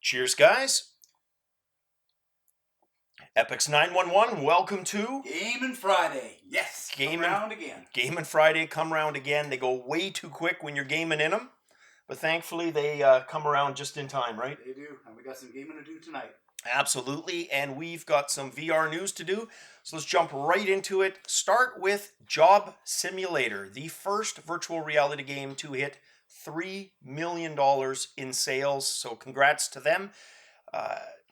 Cheers, guys. Epix 911, welcome to Gaming Friday. Yes, come round again. Gaming Friday, come round again. They go way too quick when you're gaming in them, but thankfully they come around just in time, right? They do, and we got some gaming to do tonight. Absolutely, and we've got some VR news to do, so let's jump right into it. Start with Job Simulator, the first virtual reality game to hit $3 million in sales, so congrats to them.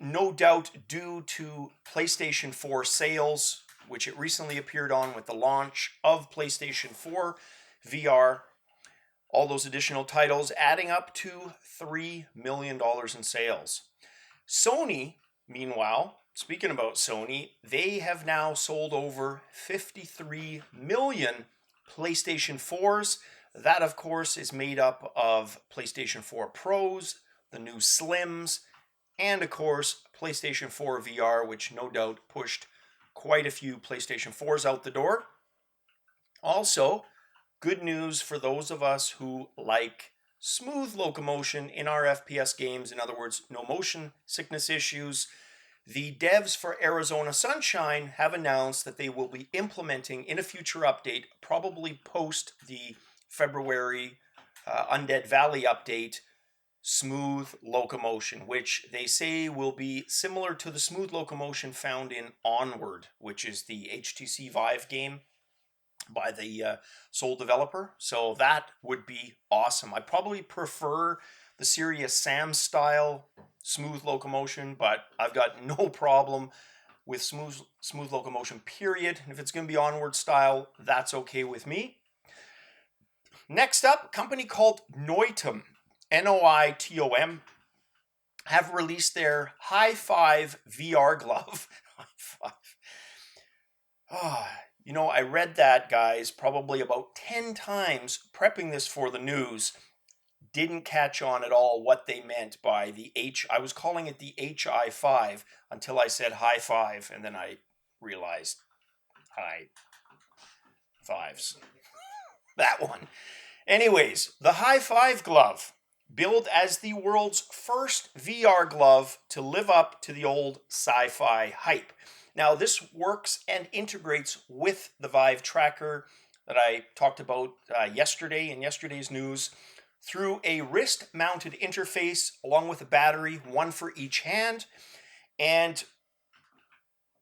No doubt due to PlayStation 4 sales, which it recently appeared on with the launch of PlayStation 4 VR. All those additional titles adding up to $3 million in sales. Sony, meanwhile, speaking about Sony, they have now sold over 53 million PlayStation 4s. That, of course, is made up of PlayStation 4 Pros, the new Slims, and, of course, PlayStation 4 VR, which no doubt pushed quite a few PlayStation 4s out the door. Also, good news for those of us who like smooth locomotion in our FPS games, in other words, no motion sickness issues. The devs for Arizona Sunshine have announced that they will be implementing in a future update, probably post the February Undead Valley update, smooth locomotion, which they say will be similar to the smooth locomotion found in Onward, which is the HTC Vive game by the sole developer. So that would be awesome. I probably prefer the Serious Sam style smooth locomotion, but I've got no problem with smooth locomotion, period. And if it's going to be Onward style, that's okay with me. Next up, a company called Noitom, Noitom, have released their Hi5 VR glove. Hi5. You know, I read that, guys, probably about 10 times prepping this for the news. Didn't catch on at all what they meant by the H. I was calling it the HI5 until I said high five, and then I realized high fives. That one. Anyways, the Hi5 glove, billed as the world's first VR glove to live up to the old sci-fi hype. Now, this works and integrates with the Vive tracker that I talked about yesterday in yesterday's news through a wrist-mounted interface along with a battery, one for each hand. And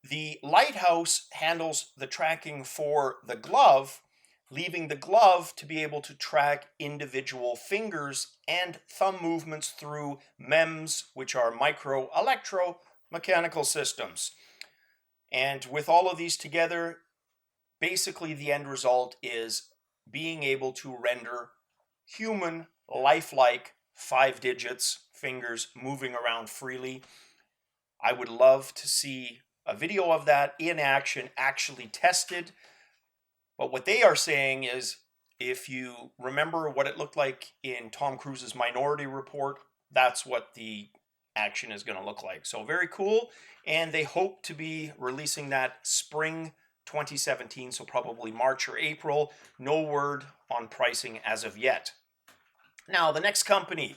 the Lighthouse handles the tracking for the glove, leaving the glove to be able to track individual fingers and thumb movements through MEMS, which are micro electromechanical systems. And with all of these together, basically the end result is being able to render human, lifelike 5 digits, fingers moving around freely. I would love to see a video of that in action, actually tested. But what they are saying is, if you remember what it looked like in Tom Cruise's Minority Report, that's what the action is going to look like. So very cool, and they hope to be releasing that spring 2017, so probably March or April. No word on pricing as of yet. Now, the next company,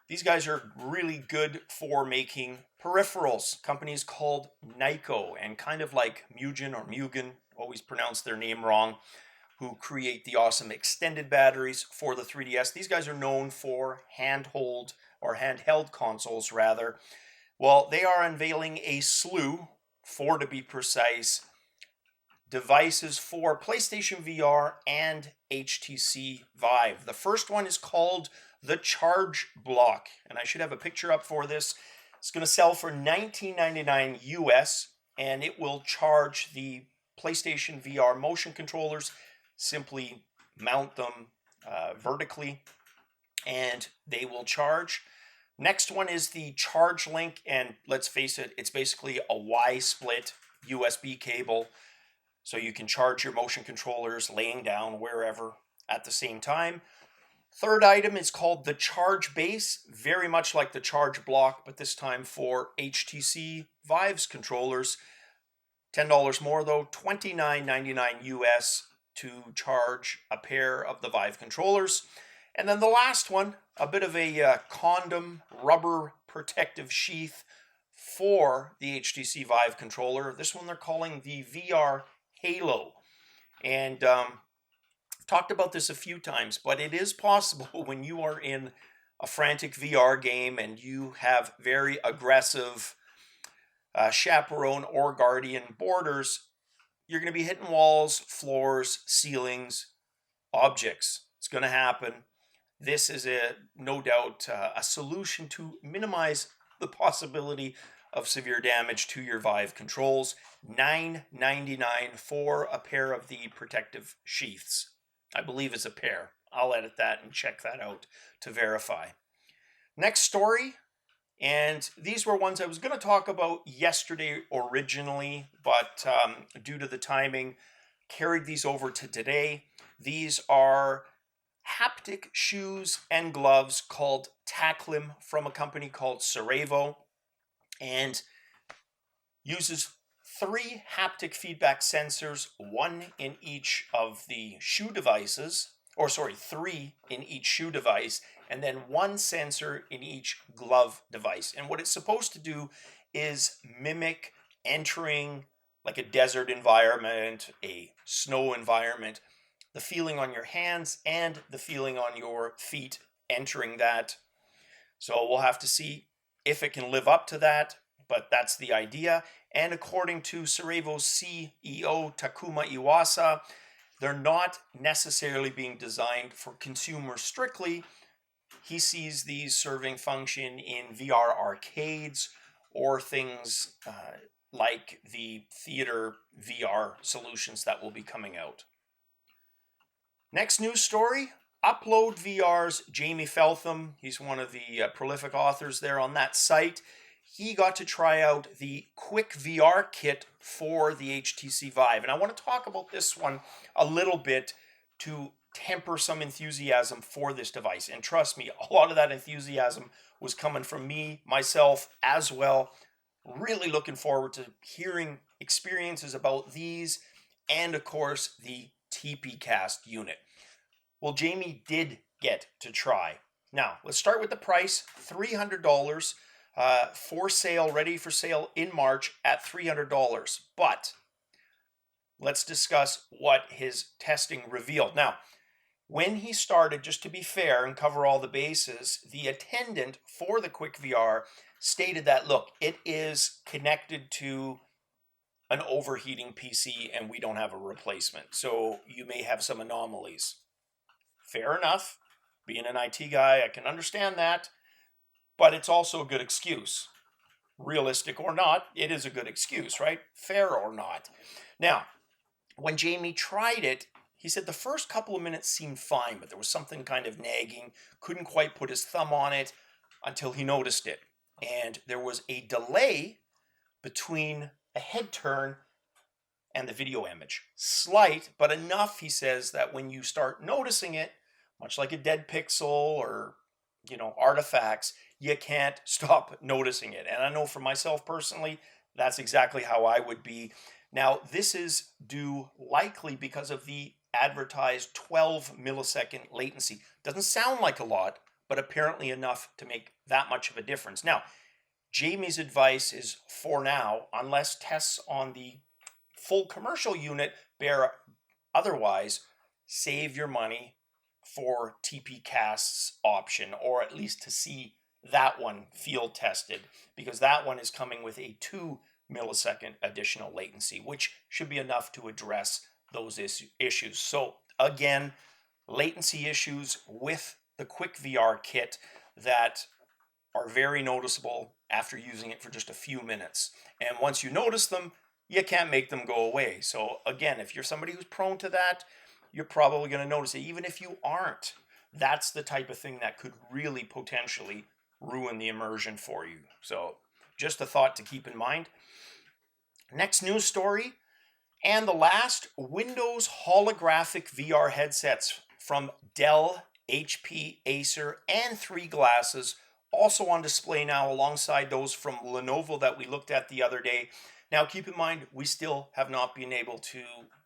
these guys are really good for making peripherals. Companies called Nyko, and kind of like Mugen or Mugen, always pronounce their name wrong, who create the awesome extended batteries for the 3DS. These guys are known for handheld consoles, rather. Well, they are unveiling a slew, 4 to be precise, devices for PlayStation VR and HTC Vive. The first one is called the Charge Block, and I should have a picture up for this. It's going to sell for $19.99 US, and it will charge the PlayStation VR motion controllers. Simply mount them vertically, and they will charge. Next one is the Charge Link, and let's face it, it's basically a Y-split USB cable, so you can charge your motion controllers laying down wherever at the same time. Third item is called the Charge Base, very much like the Charge Block, but this time for HTC Vive's controllers. $10 more though, $29.99 US to charge a pair of the Vive controllers. And then the last one, a bit of a condom rubber protective sheath for the HTC Vive controller. This one they're calling the VR Halo. And I've talked about this a few times, but it is possible when you are in a frantic VR game and you have very aggressive chaperone or guardian borders, you're going to be hitting walls, floors, ceilings, objects. It's going to happen. This is no doubt a solution to minimize the possibility of severe damage to your Vive controls. $9.99 for a pair of the protective sheaths. I believe it's a pair. I'll edit that and check that out to verify. Next story, and these were ones I was going to talk about yesterday originally, but due to the timing, carried these over to today. These are haptic shoes and gloves called Taclim from a company called Cerevo, and uses 3 haptic feedback sensors, 1 in each of the shoe devices, 3 in each shoe device, and then 1 sensor in each glove device. And what it's supposed to do is mimic entering like a desert environment, a snow environment, the feeling on your hands and the feeling on your feet entering that. So we'll have to see if it can live up to that, but that's the idea. And according to Cerevo's CEO, Takuma Iwasa, they're not necessarily being designed for consumers strictly. He sees these serving function in VR arcades or things like the theater VR solutions that will be coming out. Next news story, Upload VR's Jamie Feltham. He's one of the prolific authors there on that site. He got to try out the KwikVR kit for the HTC Vive. And I want to talk about this one a little bit to temper some enthusiasm for this device. And trust me, a lot of that enthusiasm was coming from me, myself as well. Really looking forward to hearing experiences about these and, of course, the TP Cast unit. Well, Jamie did get to try. Now, let's start with the price, $300 for sale, ready for sale in March at $300. But let's discuss what his testing revealed. Now, when he started, just to be fair and cover all the bases, the attendant for the KwikVR stated that, look, it is connected to an overheating PC and we don't have a replacement. So you may have some anomalies. Fair enough. Being an IT guy, I can understand that. But it's also a good excuse. Realistic or not, it is a good excuse, right? Fair or not. Now, when Jamie tried it, he said the first couple of minutes seemed fine, but there was something kind of nagging. Couldn't quite put his thumb on it until he noticed it. And there was a delay between a head turn and the video image. Slight, but enough, he says, that when you start noticing it, much like a dead pixel or, artifacts, you can't stop noticing it. And I know for myself personally, that's exactly how I would be. Now, this is due likely because of the advertised 12 millisecond latency. Doesn't sound like a lot, but apparently enough to make that much of a difference. Now, Jamie's advice is, for now, unless tests on the full commercial unit bear otherwise, save your money for TP Cast's option, or at least to see that one field tested, because that one is coming with a 2 millisecond additional latency, which should be enough to address those issues. So again, latency issues with the KwikVR kit that are very noticeable after using it for just a few minutes. And once you notice them, you can't make them go away. So again, if you're somebody who's prone to that, you're probably going to notice it. Even if you aren't, that's the type of thing that could really potentially ruin the immersion for you. So just a thought to keep in mind. Next news story, and the last, Windows holographic VR headsets from Dell, HP, Acer, and 3 Glasses, also on display now alongside those from Lenovo that we looked at the other day. Now keep in mind, we still have not been able to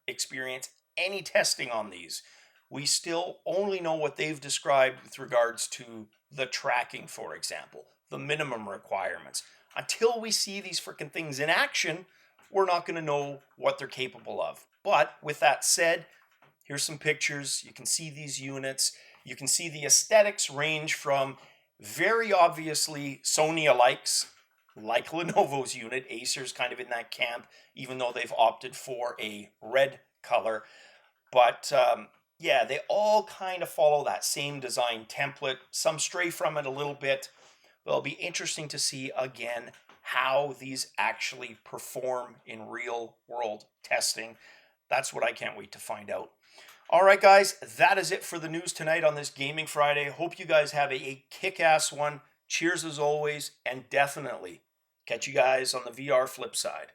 experience any testing on these. We still only know what they've described with regards to the tracking, for example. the minimum requirements. Until we see these freaking things in action, we're not going to know what they're capable of. But with that said, here's some pictures. You can see these units. You can see the aesthetics range from very obviously Sony-alikes, like Lenovo's unit. Acer's kind of in that camp, even though they've opted for a red color. But yeah, they all kind of follow that same design template. Some stray from it a little bit. But it'll be interesting to see, again, how these actually perform in real-world testing. That's what I can't wait to find out. All right, guys, that is it for the news tonight on this Gaming Friday. Hope you guys have a kick-ass one. Cheers as always, and definitely catch you guys on the VR flip side.